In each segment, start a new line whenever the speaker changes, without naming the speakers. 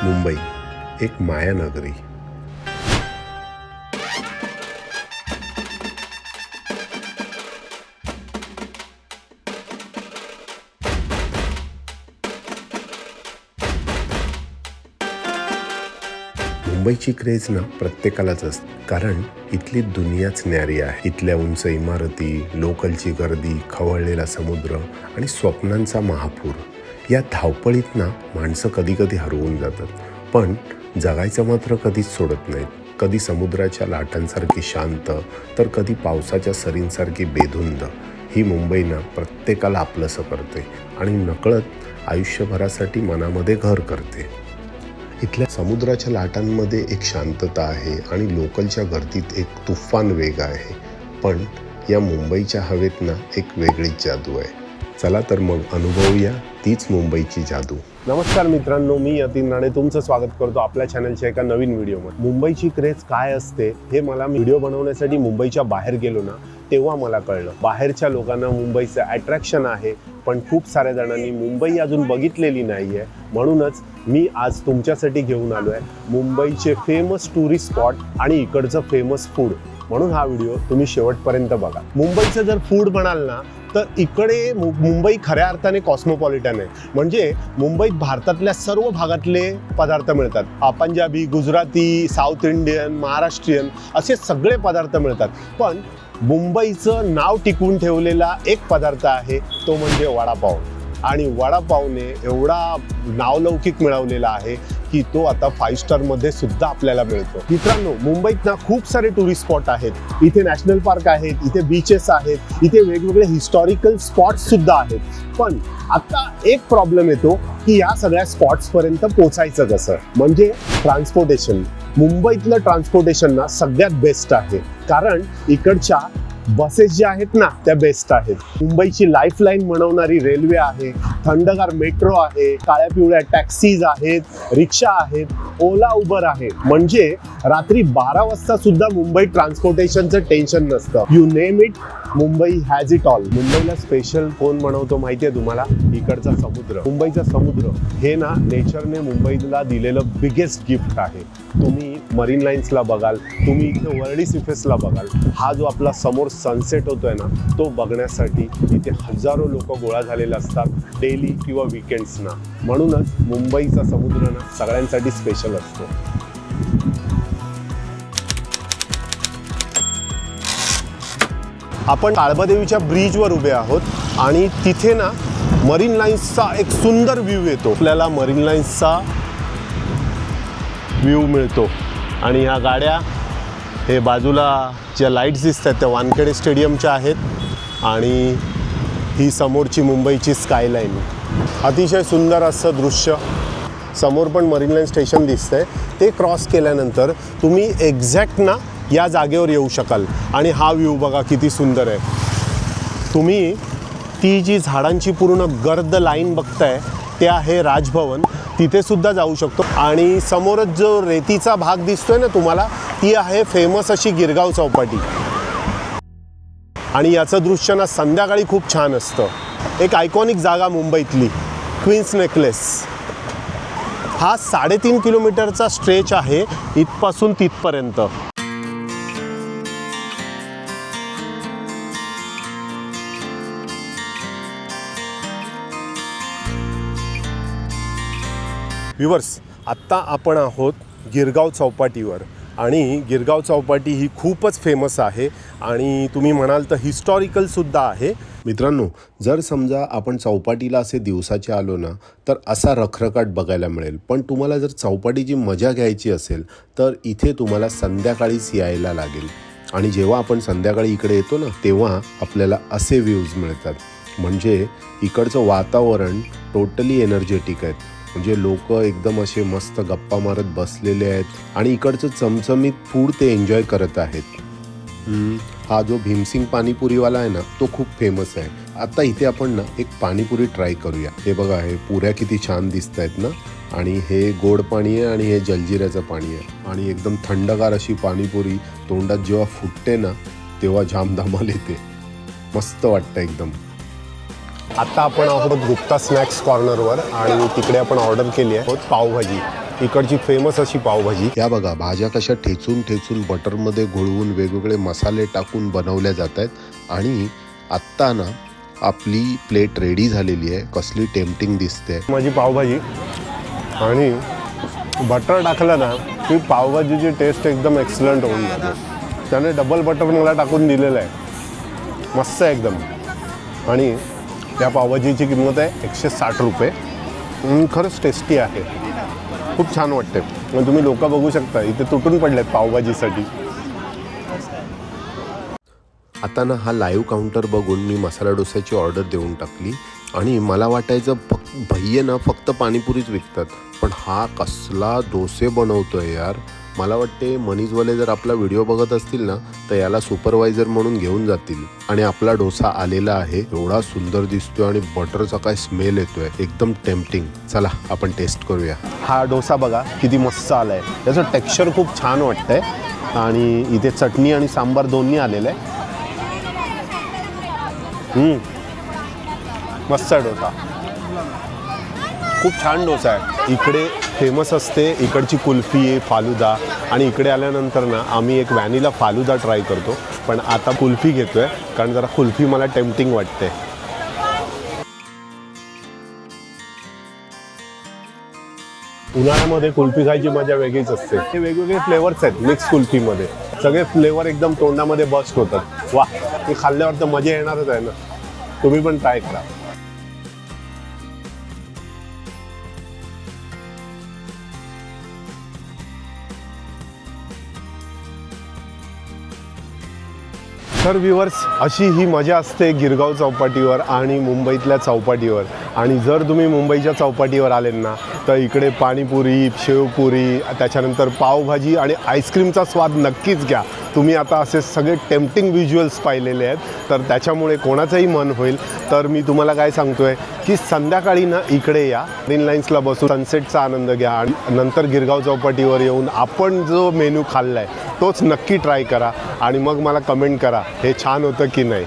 मुंबई एक मायानगरी. मुंबईची क्रेज ना प्रत्येकालाच असते, कारण इथली दुनियाच न्यारी आहे. इथल्या उंच इमारती, लोकलची गर्दी, खवळलेला समुद्र आणि स्वप्नांचा महापूर. या धावपळीत ना माणसं कधी कधी हरवून जातात, पण जगायचं मात्र कधीच सोडत नाहीत. कधी समुद्राच्या लाटांसारखी शांत, तर कधी पावसाच्या सरींसारखी बेधुंद. ही मुंबई ना प्रत्येकाला आपलंसं करते आणि नकळत आयुष्यभरासाठी मनामध्ये घर करते. इथल्या समुद्राच्या लाटांमध्ये एक शांतता आहे आणि लोकलच्या गर्दीत एक तुफान वेग आहे. पण या मुंबईच्या हवेत ना एक वेगळीच जादू आहे. चला तर मग अनुभवूया तीच मुंबईची जादू. नमस्कार मित्रांनो, मी यतीन राणे तुमचं स्वागत करतो आपल्या चॅनलच्या एका नवीन व्हिडिओमध्ये. मुंबईची क्रेज काय असते हे मला व्हिडिओ बनवण्यासाठी मुंबईच्या बाहेर गेलो ना तेव्हा मला कळलं. बाहेरच्या लोकांना मुंबईचं अट्रॅक्शन आहे, पण खूप साऱ्या जणांनी मुंबई अजून बघितलेली नाही आहे. म्हणूनच मी आज तुमच्यासाठी घेऊन आलो आहे मुंबईचे फेमस टुरिस्ट स्पॉट आणि इकडचं फेमस फूड. म्हणून हा व्हिडिओ तुम्ही शेवटपर्यंत बघा. मुंबईचं जर फूड म्हणाल ना तर इकडे मुंबई खऱ्या अर्थाने कॉस्मोपॉलिटन आहे. म्हणजे मुंबईत भारतातल्या सर्व भागातले पदार्थ मिळतात. पंजाबी, गुजराती, साऊथ इंडियन, महाराष्ट्रीयन असे सगळे पदार्थ मिळतात. पण मुंबईचं नाव टिकवून ठेवलेला एक पदार्थ आहे, तो म्हणजे वडापाव. आणि वडापावने एवढा नावलौकिक मिळवलेला आहे की तो आता 5 स्टारमध्ये सुद्धा आपल्याला मिळतो. मित्रांनो, मुंबईत ना खूप सारे टुरिस्ट स्पॉट आहेत. इथे नॅशनल पार्क आहेत, इथे बीचेस आहेत, इथे वेगवेगळे हिस्टॉरिकल स्पॉट्स सुद्धा आहेत. पण आता एक प्रॉब्लेम येतो की या सगळ्या स्पॉट्सपर्यंत पोचायचं कसं, म्हणजे ट्रान्सपोर्टेशन. मुंबईतलं ट्रान्सपोर्टेशन ना सगळ्यात बेस्ट आहे, कारण इकडच्या बसेस ज्या आहेत ना त्या बेस्ट आहेत. मुंबईची लाईफलाईन म्हणवणारी रेल्वे आहे, थंडगार मेट्रो आहे, काळ्या पिवळ्या टॅक्सीज आहेत, रिक्षा आहेत, ओला उबर आहे. म्हणजे रात्री 12 वाजता सुद्धा मुंबई ट्रान्सपोर्टेशनचं टेन्शन नसतं. You name it, Mumbai has it all. मुंबईला स्पेशल कोण बनवतो माहिती आहे तुम्हाला? इकडचा समुद्र. मुंबईचा समुद्र हे ना नेचरने मुंबईला दिलेलं बिगेस्ट गिफ्ट आहे. तुम्ही मरीन लाईन्सला बघाल, तुम्ही इथे वर्ली सिफेसला बघाल, हा जो आपला समोर सनसेट होतोय ना तो बघण्यासाठी इथे हजारो लोक गोळा झालेले असतात डेली किंवा वीकेंड्सना. म्हणूनच मुंबईचा समुद्र ना सगळ्यांसाठी स्पेशल असतो. आपण काळबादेवीच्या ब्रिजवर उभे आहोत आणि तिथे ना मरीन लाईन्सचा एक सुंदर व्ह्यू येतो. आपल्याला मरीन लाईन्सचा व्ह्यू मिळतो आणि ह्या गाड्या, हे बाजूला ज्या लाईट्स दिसत आहेत त्या वानखेडे स्टेडियमच्या आहेत. आणि ही समोरची मुंबईची स्कायलाईन. अतिशय सुंदर असं दृश्य. समोर पण मरीन लाईन स्टेशन दिसतंय. ते क्रॉस केल्यानंतर तुम्ही एक्झॅक्ट ना या जागेवर येऊ शकाल. आणि हा व्ह्यू बघा किती सुंदर आहे. तुम्ही ती जी झाडांची पूर्ण गर्द लाईन बघताय ते आहे राजभवन, तिथे सुद्धा जाऊ शकतो. आणि समोरच जो रेतीचा भाग दिसतोय ना तुम्हाला, ती आहे फेमस अशी गिरगाव चौपाटी. आणि याचं दृश्य ना संध्याकाळी खूप छान असतं. एक आयकॉनिक जागा मुंबईतली क्वीन्स नेकलेस. हा 3.5 किलोमीटरचा स्ट्रेच आहे इथपासून तिथपर्यंत. व्ह्यूअर्स, आत्ता आपण आहोत गिरगाव चौपाटीवर. आणि गिरगाव चौपाटी ही खूपच फेमस आहे आणि तुम्ही म्हणाल तर हिस्टॉरिकलसुद्धा आहे. मित्रांनो, जर समजा आपण चौपाटीला असे दिवसाचे आलो ना तर असा रखरखाट बघायला मिळेल. पण तुम्हाला जर चौपाटीची मजा घ्यायची असेल तर इथे तुम्हाला संध्याकाळीच यायला लागेल. आणि जेव्हा आपण संध्याकाळी इकडे येतो ना तेव्हा आपल्याला असे व्ह्यूज मिळतात. म्हणजे इकडचं वातावरण टोटली एनर्जेटिक आहे. म्हणजे लोक एकदम असे मस्त गप्पा मारत बसलेले आहेत आणि इकडचं चमचमीत फूड ते एन्जॉय करत आहेत. हा जो भीमसिंग पाणीपुरीवाला आहे ना तो खूप फेमस आहे. आता इथे आपण ना एक पाणीपुरी ट्राय करूया. हे बघा, हे पुऱ्या किती छान दिसत आहेत ना. आणि हे गोड पाणी आहे आणि हे जलजिऱ्याचं पाणी आहे. आणि एकदम थंडगार अशी पाणीपुरी तोंडात जेव्हा फुटते ना तेव्हा जाम धमाल येते. मस्त वाटतं एकदम. आता आपण आहोत गुप्ता स्नॅक्स कॉर्नरवर आणि तिकडे आपण ऑर्डर केली आहे पावभाजी. इकडची फेमस अशी पावभाजी. या बघा भाज्या कशा ठेचून ठेचून बटरमध्ये घोळवून वेगवेगळे मसाले टाकून बनवल्या जात आहेत. आणि आत्ता ना आपली प्लेट रेडी झालेली आहे. कसली टेम्पटिंग दिसते माझी पावभाजी. आणि बटर टाकलं ना की पावभाजीची टेस्ट एकदम एक्सलंट होऊन जाते. त्याने डबल बटर मला टाकून दिलेलं आहे. मस्त आहे एकदम. आणि त्या पावभाजीची किंमत आहे 160 रुपये. खरंच टेस्टी आहे. खूप छान वाटते. मग तुम्ही लोक बघू शकता इथे तुटून पडलेत पावभाजीसाठी. आता ना हा लाईव्ह काउंटर बघून मी मसाला डोस्याची ऑर्डर देऊन टाकली. आणि मला वाटायचं भैये ना फक्त पाणीपुरीच विकतात, पण हा कसला डोसे बनवतोय यार. मला वाटते मनीषवाले जर आपला व्हिडिओ बघत असतील ना तर याला सुपरवायझर म्हणून घेऊन जातील. आणि आपला डोसा आलेला आहे. एवढा सुंदर दिसतोय आणि बटरचा काय स्मेल येतोय. एकदम टेम्पटिंग. चला आपण टेस्ट करूया. हा डोसा बघा किती मस्त आलाय. याचं टेक्स्चर खूप छान वाटतंय. आणि इथे चटणी आणि सांबार दोन्ही आलेलं आहे. मस्त डोसा. खूप छान डोसा आहे. इकडे फेमस असते इकडची कुल्फी आहे, फालुदा. आणि इकडे आल्यानंतर ना आम्ही एक व्हॅनिला फालुदा ट्राय करतो. पण आता कुल्फी घेतोय कारण जरा कुल्फी मला टेम्पटिंग वाटते. उन्हाळ्यामध्ये कुल्फी खायची मजा वेगळीच असते. हे वेगवेगळे फ्लेवर्स आहेत मिक्स कुल्फीमध्ये. सगळे फ्लेवर एकदम तोंडामध्ये बस्ट होतात. वा, हे खाल्ल्यावर तर मजा येणारच आहे ना. तुम्ही पण ट्राय करा. तर व्ह्यूअर्स, अशी ही मजा असते गिरगाव चौपाटीवर आणि मुंबईतल्या चौपाटीवर. आणि जर तुम्ही मुंबईच्या चौपाटीवर आले ना तर इकडे पाणीपुरी, शेवपुरी, त्याच्यानंतर पावभाजी आणि आईस्क्रीमचा स्वाद नक्कीच घ्या. तुम्ही आता असे सगळे टेम्पटिंग व्हिज्युअल्स पाहिलेले आहेत तर त्याच्यामुळे कोणाचंही मन होईल. तर मी तुम्हाला काय सांगतोय की संध्याकाळी ना इकडे या, ग्रीन लाईन्सला बसून सनसेटचा आनंद घ्या. आणि नंतर गिरगाव चौपाटीवर येऊन आपण जो मेनू खाल्ला आहे तोच नक्की ट्राय करा. आणि मग मला कमेंट करा हे छान होतं की नाही.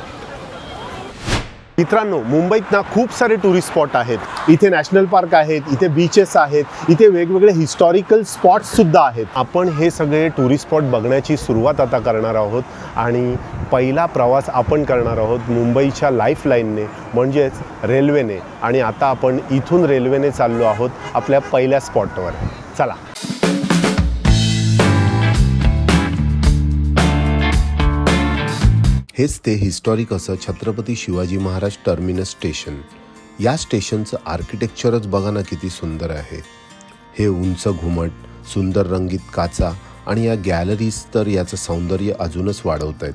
मित्रांनो, मुंबईत ना खूप सारे टुरिस्ट स्पॉट आहेत. इथे नॅशनल पार्क आहेत, इथे बीचेस आहेत, इथे वेगवेगळे हिस्टॉरिकल स्पॉट्ससुद्धा आहेत. आपण हे सगळे टुरिस्ट स्पॉट बघण्याची सुरुवात आता करणार आहोत. आणि पहिला प्रवास आपण करणार आहोत मुंबईच्या लाईफलाईनने म्हणजेच रेल्वेने. आणि आता आपण इथून रेल्वेने चाललो आहोत आपल्या पहिल्या स्पॉटवर. चला. हेच ते हिस्टॉरिक असं छत्रपती शिवाजी महाराज टर्मिनस स्टेशन. या स्टेशनचं आर्किटेक्चरच बघा ना किती सुंदर आहे. हे उंच घुमट, सुंदर रंगीत काचा आणि या गॅलरीज तर याचं सौंदर्य अजूनच वाढवत आहेत.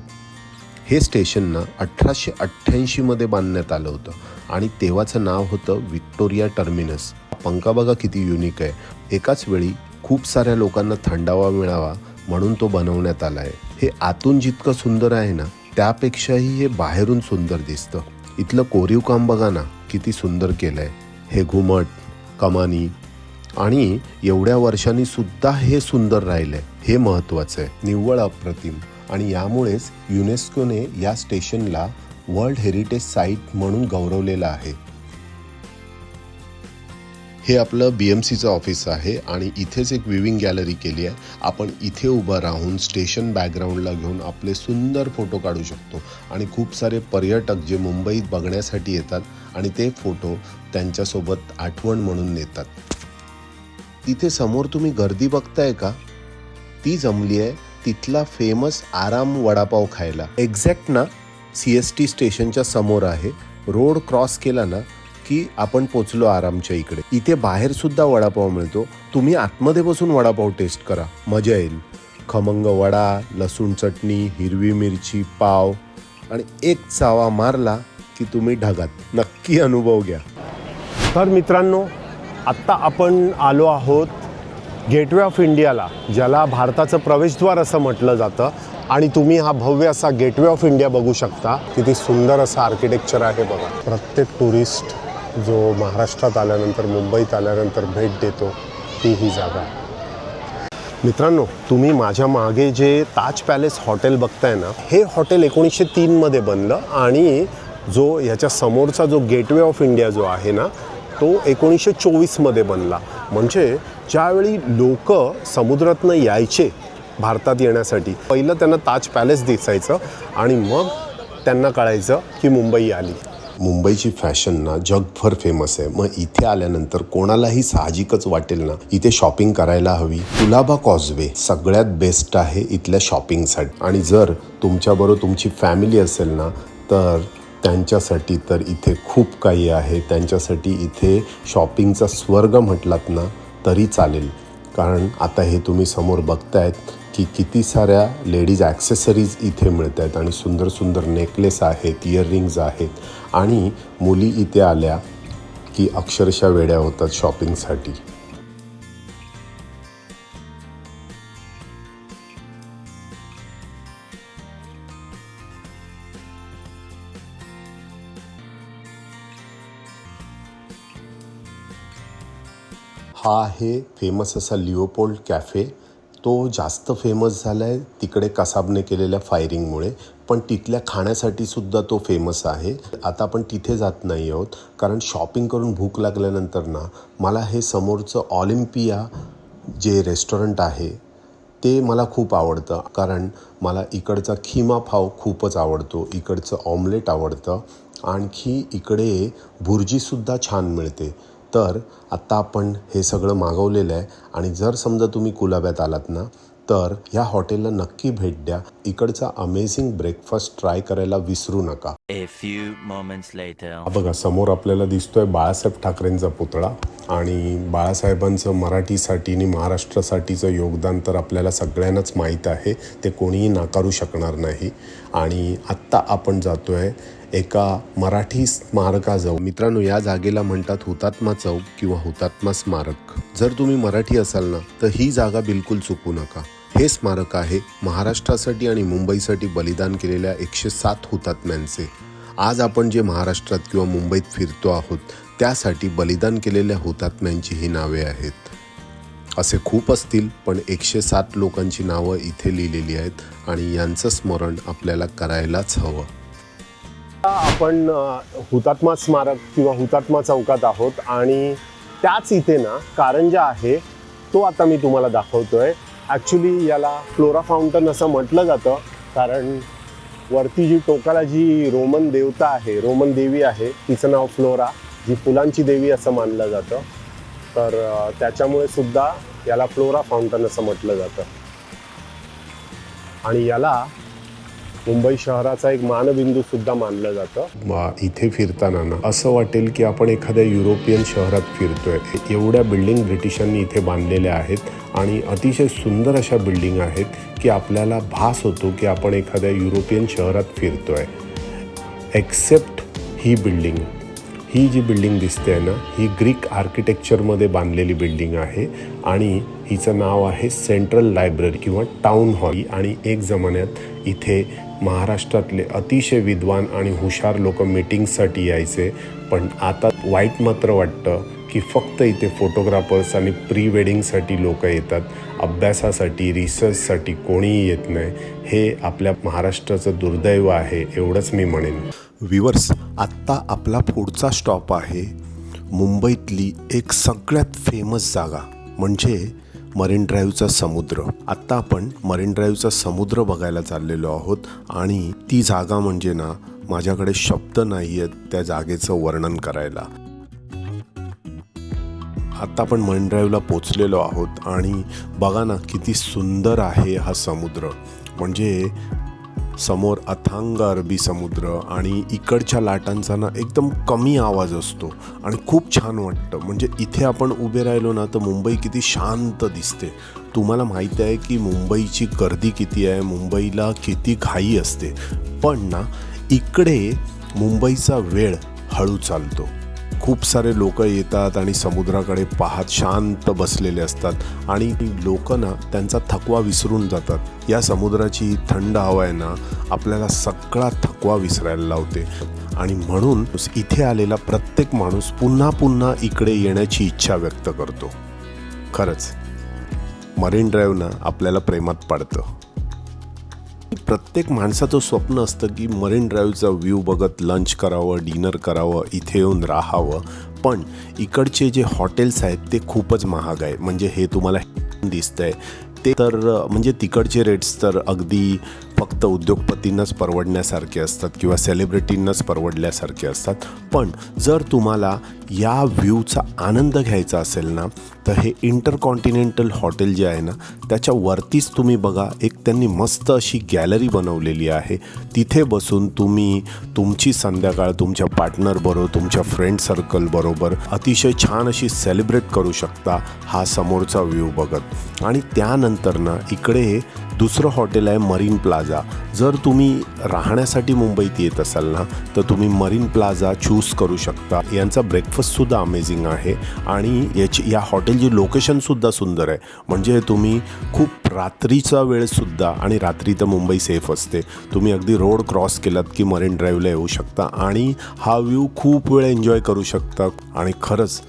हे स्टेशन ना 1888मध्ये बांधण्यात आलं होतं आणि तेव्हाचं नाव होतं विक्टोरिया टर्मिनस. पंखा बघा किती युनिक आहे. एकाच वेळी खूप साऱ्या लोकांना थंडावा मिळावा म्हणून तो बनवण्यात आला आहे. हे आतून जितकं सुंदर आहे ना त्यापेक्षाही हे बाहेरून सुंदर दिसतं. इथलं कोरीव काम बघा ना किती सुंदर केलंय. हे घुमट, कमानी आणि एवढ्या वर्षांनी सुद्धा हे सुंदर राहिलंय हे महत्त्वाचं आहे. निव्वळ अप्रतिम. आणि यामुळेच युनेस्कोने या स्टेशनला वर्ल्ड हेरिटेज साईट म्हणून गौरवलेलं आहे. हे आपलं BMCचं ऑफिस आहे आणि इथेच एक विविंग गॅलरी केली आहे. आपण इथे उभं राहून स्टेशन बॅकग्राऊंडला घेऊन आपले सुंदर फोटो काढू शकतो. आणि खूप सारे पर्यटक जे मुंबईत बघण्यासाठी येतात आणि ते फोटो त्यांच्यासोबत आठवण म्हणून नेतात. तिथे समोर तुम्ही गर्दी बघताय का? ती जमली आहे तिथला फेमस आराम वडापाव खायला. एक्झॅक्ट ना CST स्टेशनच्या समोर आहे. रोड क्रॉस केला ना की आपण पोचलो आरामच्या इकडे. इथे बाहेर सुद्धा वडापाव मिळतो. तुम्ही आतमध्ये बसून वडापाव टेस्ट करा, मजा येईल. खमंग वडा, लसूण चटणी, हिरवी मिरची, पाव आणि एक चावा मारला की तुम्ही ढगात. नक्की अनुभव घ्या. तर मित्रांनो, आत्ता आपण आलो आहोत गेटवे ऑफ इंडियाला, ज्याला भारताचं प्रवेशद्वार असं म्हटलं जातं. आणि तुम्ही हा भव्य असा गेटवे ऑफ इंडिया बघू शकता. किती सुंदर असं आर्किटेक्चर आहे बघा. प्रत्येक टुरिस्ट जो महाराष्ट्रात आल्यानंतर, मुंबईत आल्यानंतर भेट देतो ती ही जागा. मित्रांनो, तुम्ही माझ्या मागे जे ताज पॅलेस हॉटेल बघताय ना, हे हॉटेल 1903मध्ये बनलं. आणि जो याच्या समोरचा जो गेटवे ऑफ इंडिया जो आहे ना तो 1924मध्ये बनला. म्हणजे ज्यावेळी लोक समुद्रातनं यायचे भारतात येण्यासाठी, पहिलं त्यांना ताज पॅलेस दिसायचं आणि मग त्यांना कळायचं की मुंबई आली. मुंबईची फॅशन ना जगभर फेमस आहे. मग इथे आल्यानंतर कोणालाही साहजिकच वाटेल ना इथे शॉपिंग करायला हवी. कुलाबा कॉजवे सगळ्यात बेस्ट आहे इथल्या शॉपिंगसाठी. आणि जर तुमच्याबरोबर तुमची फॅमिली असेल ना तर त्यांच्यासाठी तर इथे खूप काही आहे. त्यांच्यासाठी इथे शॉपिंगचा स्वर्ग म्हटलात ना तरी चालेल. कारण आता हे तुम्ही समोर बघतायत की किती साऱ्या लेडीज ॲक्सेसरीज इथे मिळत आहेत आणि सुंदर सुंदर नेकलेस आहेत, इयररिंग्ज आहेत. आणि मुली इथे आल्या की अक्षरशः वेड्या होतात शॉपिंगसाठी. हा आहे फेमस असा लिओपोल्ड कॅफे. तो जास्त फेमस झाला आहे तिकडे कसाबने केलेल्या फायरिंगमुळे, पण तिथल्या खाण्यासाठी सुद्धा तो फेमस आहे. आता आपण तिथे जात नाही आहोत कारण शॉपिंग करून भूक लागल्यानंतर ना मला हे समोरचं ऑलिम्पिया जे रेस्टॉरंट आहे ते मला खूप आवडतं. कारण मला इकडचा खिमा पाव खूपच आवडतो, इकडचं ऑमलेट आवडतं, आणखी इकडे भुर्जीसुद्धा छान मिळते. तर आत्ता आपण हे सगळं मागवलेलं आहे आणि जर समजा तुम्ही कुलाब्यात आलात ना तर ह्या हॉटेलला नक्की भेट द्या. इकडचा अमेझिंग ब्रेकफास्ट ट्राय करायला विसरू नका.
A few moments later.
बघा समोर आपल्याला दिसतोय बाळासाहेब ठाकरेंचा पुतळा. आणि बाळासाहेबांचं मराठीसाठी आणि महाराष्ट्रासाठीचं योगदान तर आपल्याला सगळ्यांनाच माहीत आहे, ते कोणीही नाकारू शकणार नाही. आणि आत्ता आपण जातोय एका मराठी स्मारकाजवळ. मित्रांनो, या जागेला म्हणतात हुतात्मा चौक किंवा हुतात्मा स्मारक. जर तुम्ही मराठी असाल ना तर ही जागा बिलकुल चुकू नका. हे स्मारक आहे महाराष्ट्रासाठी आणि मुंबईसाठी बलिदान केलेल्या 107 हुतात्म्यांचे. आज आपण जे महाराष्ट्रात किंवा मुंबईत फिरतो आहोत त्यासाठी बलिदान केलेल्या हुतात्म्यांची ही नावे आहेत. असे खूप असतील पण 107 लोकांची नावं इथे लिहिलेली आहेत आणि यांचं स्मरण आपल्याला करायलाच हवं. आपण हुतात्मा स्मारक किंवा हुतात्मा चौकात आहोत आणि त्याच इथे ना कारंजा आहे, तो आता मी तुम्हाला दाखवतोय. ॲक्च्युली याला फ्लोरा फाउंटन असं म्हटलं जातं कारण वरती जी टोकाला जी रोमन देवता आहे, रोमन देवी आहे, तिचं नाव फ्लोरा, जी फुलांची देवी असं मानलं जातं. तर त्याच्यामुळे सुद्धा याला फ्लोरा फाउंटन असं म्हटलं जातं. आणि याला मुंबई शहराचा एक मानबिंदू सुद्धा मानलं जातं. इथे फिरताना ना असं वाटेल की आपण एखाद्या युरोपियन शहरात फिरतोय. एवढ्या बिल्डिंग ब्रिटिशांनी इथे बांधलेल्या आहेत आणि अतिशय सुंदर अशा बिल्डिंग आहेत की आपल्याला भास होतो की आपण एखाद्या युरोपियन शहरात फिरतोय. एक्सेप्ट ही बिल्डिंग, ही जी बिल्डिंग दिसते आहे ना ही ग्रीक आर्किटेक्चरमध्ये बांधलेली बिल्डिंग आहे आणि हिचं नाव आहे सेंट्रल लायब्ररी किंवा टाउन हॉल. आणि एक जमान्यात इथे महाराष्ट्रातले अतिशय विद्वान आणि हुशार लोक मीटिंगसाठी यायचे. पण आता वाईट मात्र वाटतं की फक्त इथे फोटोग्राफर्स आणि प्री वेडिंगसाठी लोक येतात. अभ्यासासाठी, रिसर्चसाठी कोणीही येत नाही. हे आपल्या महाराष्ट्राचं दुर्दैव आहे, एवढंच मी म्हणेन. व्ह्यूअर्स, आत्ता आपला पुढचा स्टॉप आहे मुंबईतली एक सगळ्यात फेमस जागा म्हणजे मरीन ड्राईव्हचा समुद्र. आत्ता आपण मरीन ड्राईव्हचा समुद्र बघायला चाललेलो आहोत आणि ती जागा म्हणजे ना माझ्याकडे शब्द नाही आहेत त्या जागेचं वर्णन करायला. आत्ता आपण मरीन ड्राईव्हला पोचलेलो आहोत आणि बघा ना किती सुंदर आहे हा समुद्र. म्हणजे समोर अथांग अरबी समुद्र आणि इकडच्या लाटांचा ना एकदम कमी आवाज असतो आणि खूप छान वाटतं. म्हणजे इथे आपण उभे राहिलो ना तर मुंबई किती शांत दिसते. तुम्हाला माहिती आहे की मुंबईची गर्दी किती आहे, मुंबईला किती घाई असते, पण ना इकडे मुंबईचा वेळ हळू चालतो. खूप सारे लोक येतात आणि समुद्राकडे पाहत शांत बसलेले असतात आणि लोक ना त्यांचा थकवा विसरून जातात. या समुद्राची थंड हवा आहे ना आपल्याला सगळा थकवा विसरायला लावते आणि म्हणून इथे आलेला प्रत्येक माणूस पुन्हा पुन्हा इकडे येण्याची इच्छा व्यक्त करतो. खरंच मरीन ड्राईव्ह ना आपल्याला प्रेमात पाडतं. प्रत्येक माणसाचं स्वप्न असतं की मरीन ड्राईव्हचा व्ह्यू बघत लंच करावं, डिनर करावं, इथे येऊन राहावं. पण इकडचे जे हॉटेल्स आहेत ते खूपच महाग आहे. म्हणजे हे तुम्हाला दिसतंय ते तर म्हणजे तिकडचे रेट्स तर अगदी फक्त उद्योगपतींनाच परवडण्यासारखे असतात किंवा सेलिब्रिटींनाच परवडल्यासारखे असतात. पण जर तुम्हाला या व्ह्यूचा आनंद घ्यायचा असेल ना, तर हे इंटरकॉन्टिनेंटल हॉटेल जे आहे ना त्याच्या वरतीच तुम्ही बघा, एक त्यांनी मस्त अशी गॅलरी बनवलेली आहे. तिथे बसून तुम्ही तुमची संध्याकाळ तुमच्या पार्टनरबरोबर, तुमच्या फ्रेंड सर्कलबरोबर अतिशय छान अशी सेलिब्रेट करू शकता हा समोरचा व्ह्यू बघत. आणि त्यानंतर ना इकडे दुसरं हॉटेल आहे मरीन प्लाझा. जर तुम्ही राहण्यासाठी मुंबईत येत असाल ना, तर तुम्ही मरीन प्लाझा चूज करू शकता. यांचा ब्रेकफास्टसुद्धा अमेझिंग आहे आणि या हॉटेलची लोकेशनसुद्धा सुंदर आहे. म्हणजे तुम्ही खूप रात्रीचा वेळसुद्धा, आणि रात्री तर मुंबई सेफ असते, तुम्ही अगदी रोड क्रॉस केलात की मरीन ड्राईव्हला येऊ शकता आणि हा व्ह्यू खूप वेळ एन्जॉय करू शकता. आणि खरंच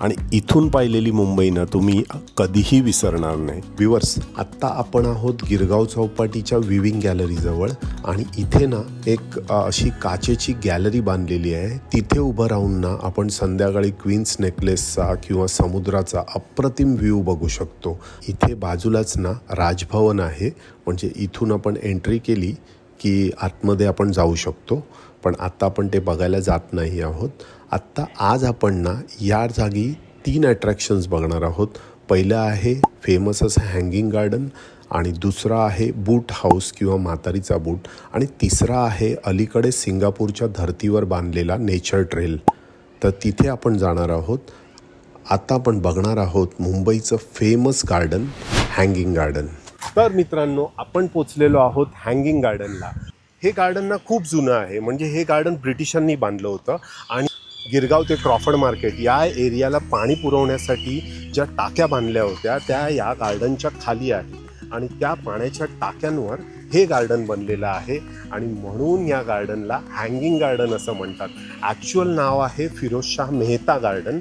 आणि इथून पाहिलेली मुंबईनं तुम्ही कधीही विसरणार नाही. व्ह्यूअर्स, आत्ता आपण आहोत गिरगाव चौपाटीच्या विविंग गॅलरीजवळ आणि इथे ना एक अशी काचेची गॅलरी बांधलेली आहे. तिथे उभं राहून ना आपण संध्याकाळी क्वीन्स नेकलेसचा किंवा समुद्राचा अप्रतिम व्ह्यू बघू शकतो. इथे बाजूलाच ना राजभवन आहे. म्हणजे इथून आपण एंट्री केली की आतमध्ये आपण जाऊ शकतो. पण आत्ता आपण ते बघायला जात नाही आहोत. आत्ता आज आपण ना या जागी 3 अट्रॅक्शन्स बघणार आहोत. पहिलं आहे फेमस असं हँगिंग गार्डन, आणि दुसरा आहे बूट हाऊस किंवा म्हातारीचा बूट, आणि तिसरा आहे अलीकडे सिंगापूरच्या धर्तीवर बांधलेला नेचर ट्रेल. तर तिथे आपण जाणार आहोत. आता आपण बघणार आहोत मुंबईचं फेमस गार्डन हँगिंग गार्डन. तर मित्रांनो, आपण पोचलेलो आहोत हँगिंग गार्डनला. हे गार्डन ना खूप जुनं आहे. म्हणजे हे गार्डन ब्रिटिशांनी बांधलं होतं आणि गिरगाव ते क्रॉफर्ड मार्केट या एरियाला पाणी पुरवण्यासाठी ज्या टाक्या बांधल्या होत्या त्या या गार्डनच्या खाली आहे. आणि त्या पाण्याच्या टाक्यांवर हे गार्डन बनलेलं आहे आणि म्हणून या गार्डनला हँगिंग गार्डन असं म्हणतात. ॲक्च्युअल नाव आहे फिरोजशाह मेहता गार्डन.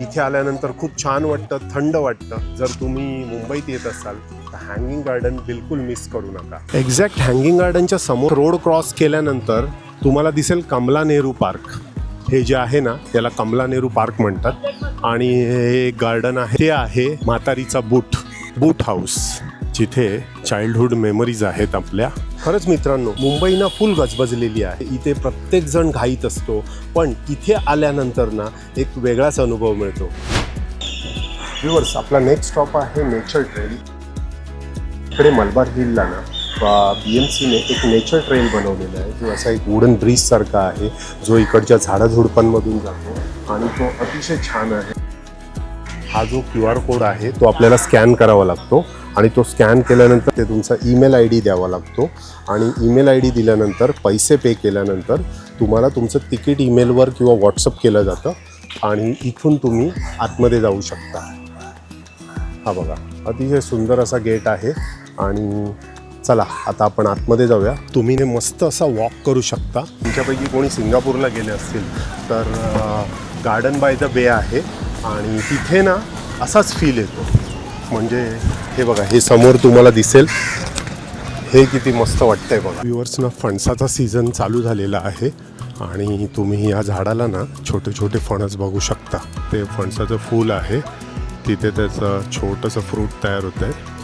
इथे आल्यानंतर खूप छान वाटतं, थंड वाटतं. जर तुम्ही मुंबईत येत असाल तर हँगिंग गार्डन बिलकुल मिस करू नका. एक्झॅक्ट हँगिंग गार्डनच्या समोर रोड क्रॉस केल्यानंतर तुम्हाला दिसेल कमला नेहरू पार्क. हे जे आहे ना त्याला कमला नेहरू पार्क म्हणतात. आणि हे गार्डन आहे ते आहे म्हातारीचा बूट हाऊस, जिथे चाइल्डहुड मेमरीज आहेत आपल्या. खरंच मित्रांनो, मुंबई ना फुल गजबजलेली आहे. इथे प्रत्येक जण घाईत असतो, पण इथे आल्यानंतर ना एक वेगळाच अनुभव मिळतो. व्ह्यूअर्स, आपला नेक्स्ट स्टॉप आहे नेचर ट्रेल. इकडे मलबार हिलला ना BMCने एक नेचर ट्रेल बनवलेला आहे, जो असा एक वुडन ब्रिज सारखा आहे, जो इकडच्या झाडाझुडपांमधून जातो आणि तो अतिशय छान आहे. हा जो QR कोड आहे तो आपल्याला स्कॅन करावा लागतो आणि तो स्कॅन केल्यानंतर ते तुमचा ईमेल ID द्यावा लागतो आणि ईमेल ID दिल्यानंतर पैसे पे केल्यानंतर तुम्हाला तुमचं तिकीट ईमेलवर किंवा व्हॉट्सअप केलं जातं आणि इथून तुम्ही आतमध्ये जाऊ शकता. हा बघा, अतिशय सुंदर असा गेट आहे. आणि चला आता आपण आतमध्ये जाऊया. तुम्ही मस्त असा वॉक करू शकता. तुमच्यापैकी कोणी सिंगापूरला गेले असतील तर गार्डन बाय द बे आहे आणि तिथे ना असाच फील येतो. म्हणजे हे बघा, हे समोर तुम्हाला दिसेल, हे किती मस्त वाटतंय बघा. व्ह्यूअर्सना फणसाचा सीझन चालू झालेला आहे आणि तुम्ही या झाडाला ना छोटे छोटे फणस बघू शकता. ते फणसाचं फूल आहे, तिथे त्याचं छोटंसं फ्रूट तयार होतं आहे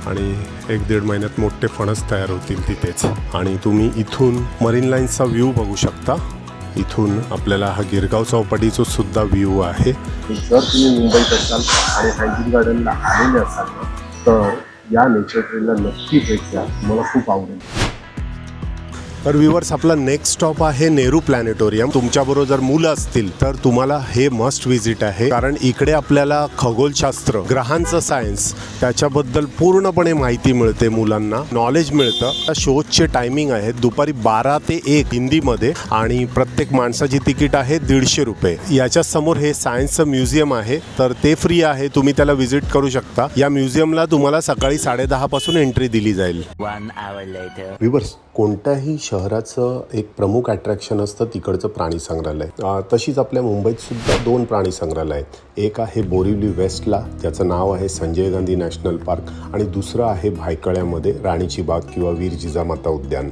आणि 1-1.5 महिन्यात मोठे फणस तयार होतील तिथेच. आणि तुम्ही इथून मरीन लाईन्सचा व्ह्यू बघू शकता. इथून आपल्याला हा गिरगाव चौपाटीचा सुद्धा व्ह्यू आहे. जर तुम्ही मुंबईत असाल आणि हँगिंग गार्डनला आलेले असाल तर या नेचर ट्रेलला नक्की भेट द्या, तुम्हाला खूप आवडेल. तर व्ह्यूअर्स, आपला नेक्स्ट स्टॉप आहे नेहरू प्लॅनेटोरियम. तुमच्याबरोबर जर मुलं असतील तर तुम्हाला हे मस्ट विजिट आहे, कारण इकडे आपल्याला खगोलशास्त्र, ग्रहांचं सायन्स, त्याच्याबद्दल पूर्णपणे माहिती मिळते. मुलांना नॉलेज मिळतं. त्या शोचे टायमिंग आहेत दुपारी 12 ते 1 हिंदीमध्ये आणि प्रत्येक माणसाची तिकीट आहे 150 रुपये. याच्या समोर हे सायन्सचं म्युझियम आहे, तर ते फ्री आहे, तुम्ही त्याला व्हिजिट करू शकता. या म्युझियमला तुम्हाला सकाळी 10:30 पासून एंट्री दिली जाईल.
1 hour later.
व्ह्यूअर्स, कोणत्याही शहराचं एक प्रमुख अट्रॅक्शन असतं तिकडचं प्राणी संग्रहालय. तशीच आपल्या मुंबईत सुद्धा 2 प्राणी संग्रहालय आहेत. एक आहे बोरिवली वेस्टला, त्याचं नाव आहे संजय गांधी नॅशनल पार्क, आणि दुसरं आहे भायखळ्यामध्ये राणीची बाग किंवा वीर जिजामाता उद्यान.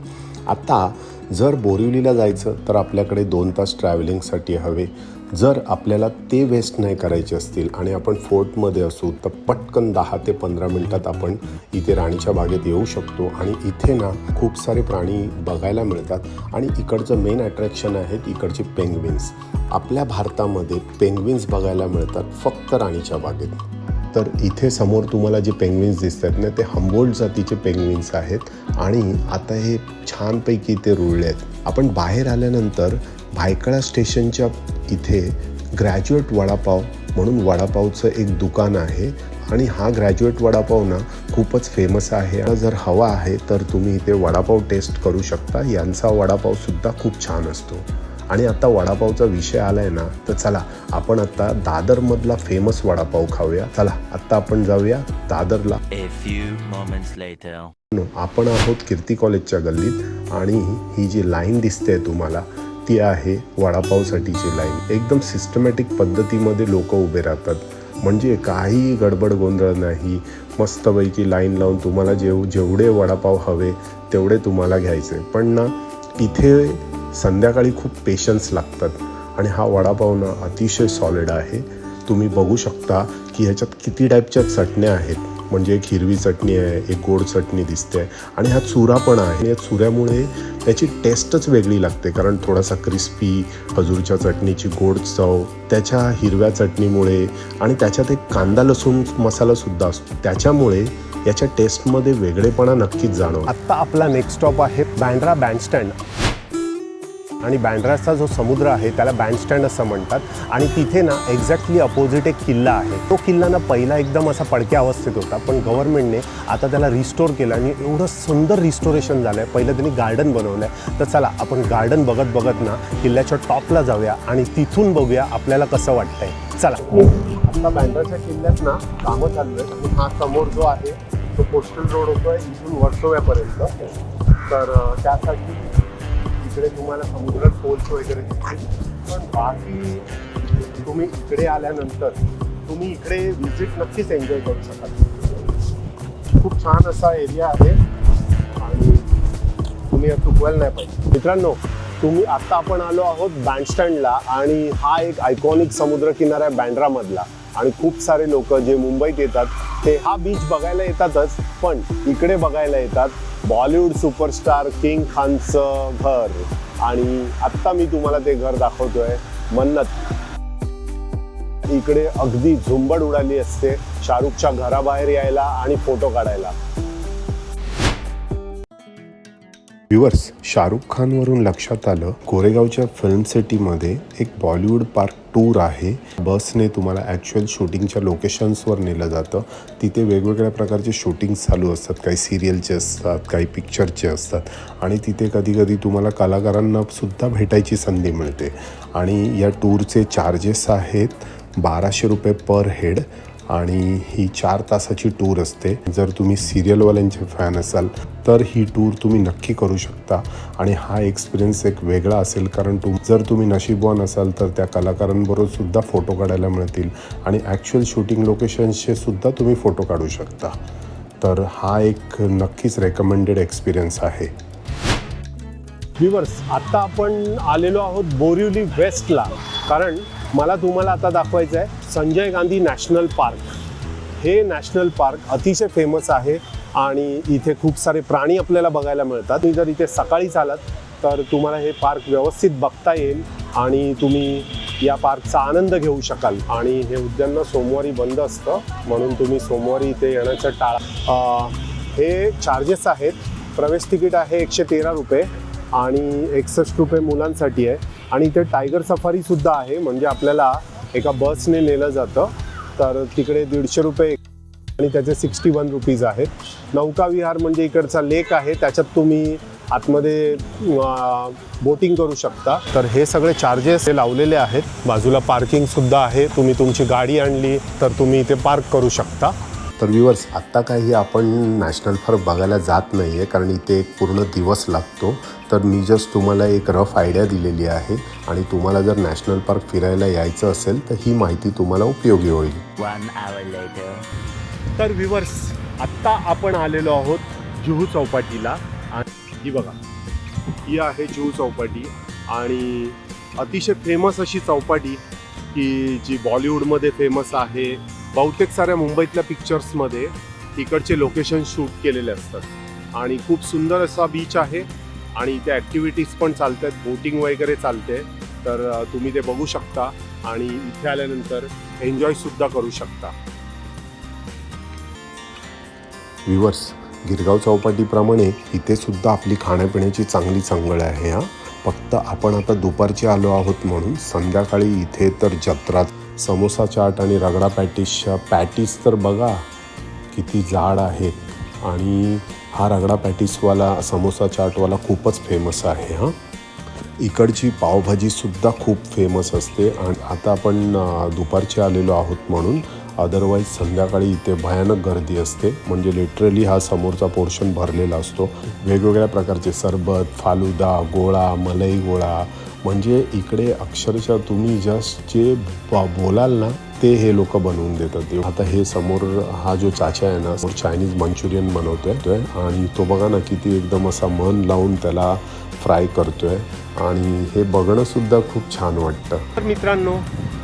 आता जर बोरिवलीला जायचं तर आपल्याकडे 2 तास ट्रॅव्हलिंगसाठी हवे. जर आपल्याला ते वेस्ट नाही करायचे असतील आणि आपण फोर्टमध्ये असू तर पटकन 10 ते 15 मिनटात आपण इथे राणीच्या बागेत येऊ शकतो. आणि इथे ना खूप सारे प्राणी बघायला मिळतात आणि इकडचं मेन अट्रॅक्शन आहेत इकडचे पेंग्विन्स. आपल्या भारतामध्ये पेंग्विन्स बघायला मिळतात फक्त राणीच्या बागेत. तर इथे समोर तुम्हाला जे पेंग्विन्स दिसत आहेत ना, ते हम्बोल्ट जातीचे पेंग्विन्स आहेत आणि आता हे छानपैकी इथे रुळले आहेत. आपण बाहेर आल्यानंतर भायखळा स्टेशनच्या इथे ग्रॅज्युएट वडापाव म्हणून वडापावचं एक दुकान आहे आणि हा ग्रॅज्युएट वडापाव ना खूपच फेमस आहे. जर हवा आहे तर तुम्ही इथे वडापाव टेस्ट करू शकता. यांचा वडापावसुद्धा खूप छान असतो. आणि आता वडापावचा विषय आलाय ना, तर चला आपण आता दादरमधला फेमस वडापाव खाऊया. चला आत्ता आपण जाऊया दादरला.
A few moments later.
आपण आहोत कीर्ती कॉलेजच्या गल्लीत आणि ही जी लाईन दिसते तुम्हाला ती आहे वडापावसाठीची लाईन. एकदम सिस्टमॅटिक पद्धतीमध्ये लोक उभे राहतात, म्हणजे काही गडबड गोंधळ नाही. मस्तपैकी लाईन लावून तुम्हाला जेवढे वडापाव हवे तेवढे तुम्हाला घ्यायचे. पण ना इथे संध्याकाळी खूप पेशन्स लागतात आणि हा वडापाव ना अतिशय सॉलिड आहे. तुम्ही बघू शकता की ह्याच्यात किती टाईपच्या चटण्या आहेत. म्हणजे एक हिरवी चटणी आहे, एक गोड चटणी दिसते आणि हा चुरा पण आहे. या चुऱ्यामुळे त्याची टेस्टच वेगळी लागते, कारण थोडासा क्रिस्पी, खजूरच्या चटणीची गोड चव, त्याच्या हिरव्या चटणीमुळे आणि त्याच्यात एक कांदा लसूण मसालासुद्धा असतो, त्याच्यामुळे याच्या टेस्टमध्ये वेगळेपणा नक्कीच जाणवतो. आत्ता आपला नेक्स्ट स्टॉप आहे बँड्रा बँडस्टँड. आणि बँड्राचा जो समुद्र आहे त्याला बँडस्टँड असं म्हणतात. आणि तिथे ना एक्झॅक्टली अपोजिट एक किल्ला आहे. तो किल्ला ना पहिला एकदम असा पडक्या अवस्थेत होता, पण गव्हर्नमेंटने आता त्याला रिस्टोर केलं आणि एवढं सुंदर रिस्टोरेशन झालं आहे. पहिलं त्यांनी गार्डन बनवलं आहे. तर चला आपण गार्डन बघत बघत ना किल्ल्याच्या टॉपला जाऊया आणि तिथून बघूया आपल्याला कसं वाटतंय. चला. आता बँड्राच्या किल्ल्यात ना कामं चालू आहेत आणि हा समोर जो आहे तो कोस्टल रोड होतो आहे इथून वर्सोव्यापर्यंत. तर त्यासाठी इकडे तुम्हाला समुद्रात पोल्स वगैरे दिसतील. पण बाकी तुम्ही इकडे आल्यानंतर तुम्ही इकडे व्हिजिट नक्कीच एन्जॉय करू शकाल. खूप छान असा एरिया आहे आणि तुम्ही चुकवायला नाही पाहिजे. मित्रांनो, आता आपण आलो आहोत बँडस्टँडला आणि हा एक आयकॉनिक समुद्र किनारा आहे बँड्रामधला. आणि खूप सारे लोक जे मुंबईत येतात ते हा बीच बघायला येतातच, पण इकडे बघायला येतात बॉलिवूड सुपरस्टार किंग खानचं घर. आणि आत्ता मी तुम्हाला ते घर दाखवतोय, मन्नत. इकडे अगदी झुंबड उडाली असते शाहरुखच्या घराबाहेर यायला आणि फोटो काढायला. व्ह्यूअर्स, शाहरुख खानवरून लक्षात आलं कोरेगावच्या फिल्म सिटीमध्ये एक बॉलिवूड पार्क टूर आहे. बसने तुम्हाला ॲक्च्युअल शूटिंगच्या लोकेशन्सवर नेलं जातं. तिथे वेगवेगळ्या प्रकारचे शूटिंग्स चालू असतात. काही सिरियलचे असतात, काही पिक्चरचे असतात आणि तिथे कधी कधी तुम्हाला कलाकारांना सुद्धा भेटायची संधी मिळते. आणि या टूरचे चार्जेस आहेत 1200 रुपये पर हेड आणि ही 4 तासाची टूर असते. जर तुम्ही सिरियलवाल्यांचे फॅन असाल तर ही टूर तुम्ही नक्की करू शकता. आणि हा एक्सपिरियन्स एक वेगळा असेल, कारण जर तुम्ही नशीबवान असाल तर त्या कलाकारांबरोबर सुद्धा फोटो काढायला मिळतील आणि ॲक्च्युअल शूटिंग लोकेशन्सचे सुद्धा तुम्ही फोटो काढू शकता. तर हा एक नक्कीच रेकमेंडेड एक्सपिरियन्स आहे. व्ह्यूअर्स, आत्ता आपण आलेलो आहोत बोरिवली वेस्टला, कारण मला तुम्हाला आता दाखवायचं आहे संजय गांधी नॅशनल पार्क. हे नॅशनल पार्क अतिशय फेमस आहे आणि इथे खूप सारे प्राणी आपल्याला बघायला मिळतात. तुम्ही जर इथे सकाळी चालात तर तुम्हाला हे पार्क व्यवस्थित बघता येईल आणि तुम्ही या पार्कचा आनंद घेऊ शकाल. आणि हे उद्यान सोमवारी बंद असतं, म्हणून तुम्ही सोमवारी इथे येण्याचं टाळा. हे चार्जेस आहेत. प्रवेश तिकीट आहे 113 रुपये आणि 61 रुपये मुलांसाठी आहे. आणि इथे टायगर सफारीसुद्धा आहे, म्हणजे आपल्याला एका बसने नेलं जातं. तर तिकडे 150 रुपये आणि त्याचे 61 रुपीज आहेत. नौका विहार म्हणजे इकडचा लेक आहे, त्याच्यात तुम्ही आतमध्ये बोटिंग करू शकता. तर हे सगळे चार्जेस हे लावलेले आहेत. बाजूला पार्किंगसुद्धा आहे. तुम्ही तुमची गाडी आणली तर तुम्ही इथे पार्क करू शकता. तर व्ह्यूअर्स, आत्ता काही आपण नॅशनल पार्क बघायला जात नाही आहे, कारण इथे एक पूर्ण दिवस लागतो. तर मी जस्ट तुम्हाला एक रफ आयडिया दिलेली आहे आणि तुम्हाला जर नॅशनल पार्क फिरायला यायचं असेल तर ही माहिती तुम्हाला उपयोगी होईल.
1 hour later.
तर व्ह्यूअर्स, आत्ता आपण आलेलो आहोत जुहू चौपाटीला. आणि ही बघा, ही आहे जुहू चौपाटी आणि अतिशय फेमस अशी चौपाटी की जी बॉलिवूडमध्ये फेमस आहे. बहुतेक साऱ्या मुंबईतल्या पिक्चर्समध्ये तिकडचे लोकेशन शूट केलेले असतात आणि खूप सुंदर असा बीच आहे आणि इथे ॲक्टिव्हिटीज पण चालतात, बोटिंग वगैरे चालते. तर तुम्ही ते बघू शकता आणि इथे आल्यानंतर एन्जॉयसुद्धा करू शकता. व्ह्यूअर्स, गिरगाव चौपाटीप्रमाणे इथे सुद्धा आपली खाण्यापिण्याची चांगली चंगळ आहे. फक्त आपण आता दुपारचे आलो आहोत म्हणून संध्याकाळी इथे तर जत्रा. समोसा चाट आणि रगडा पॅटीस तर बघा किती जाड आहेत आणि हा रगडा पॅटीसवाला समोसा चाटवाला खूपच फेमस आहे. इकडची पावभाजीसुद्धा खूप फेमस असते आणि आता आपण दुपारचे आलेलो आहोत म्हणून. अदरवाईज संध्याकाळी इथे भयानक गर्दी असते, म्हणजे लिटरली हा समोरचा पोर्शन भरलेला असतो. वेगवेगळ्या प्रकारचे सरबत, फालुदा, गोळा, मलई गोळा, म्हणजे इकडे अक्षरशः तुम्ही जस्ट जे बोलाल ना ते हे लोक बनवून देतात. आता हे समोर हा जो चाचा आहे ना, चायनीज मंचुरियन बनवतोय आणि तो बघा ना किती एकदम असा मन लावून त्याला फ्राय करतोय आणि हे बघणं सुद्धा खूप छान वाटतं. तर मित्रांनो,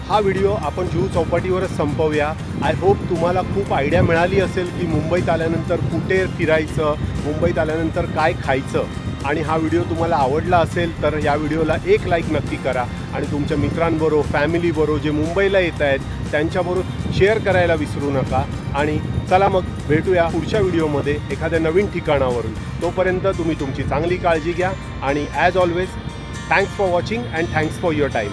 हा व्हिडिओ आपण जुहू चौपाटीवरच संपवूया. आय होप तुम्हाला खूप आयडिया मिळाली असेल की मुंबईत आल्यानंतर कुठे फिरायचं, मुंबईत आल्यानंतर काय खायचं. आणि हा व्हिडिओ तुम्हाला आवडला असेल तर या व्हिडिओला एक लाईक नक्की करा आणि तुमच्या मित्रांबरोबर, फॅमिलीबरोबर जे मुंबईला येत आहेत त्यांच्याबरोबर शेअर करायला विसरू नका. आणि चला मग भेटूया पुढच्या व्हिडिओमध्ये एखाद्या नवीन ठिकाणावरून. तोपर्यंत तुम्ही तुमची चांगली काळजी घ्या आणि as always thanks for watching and thanks for your time.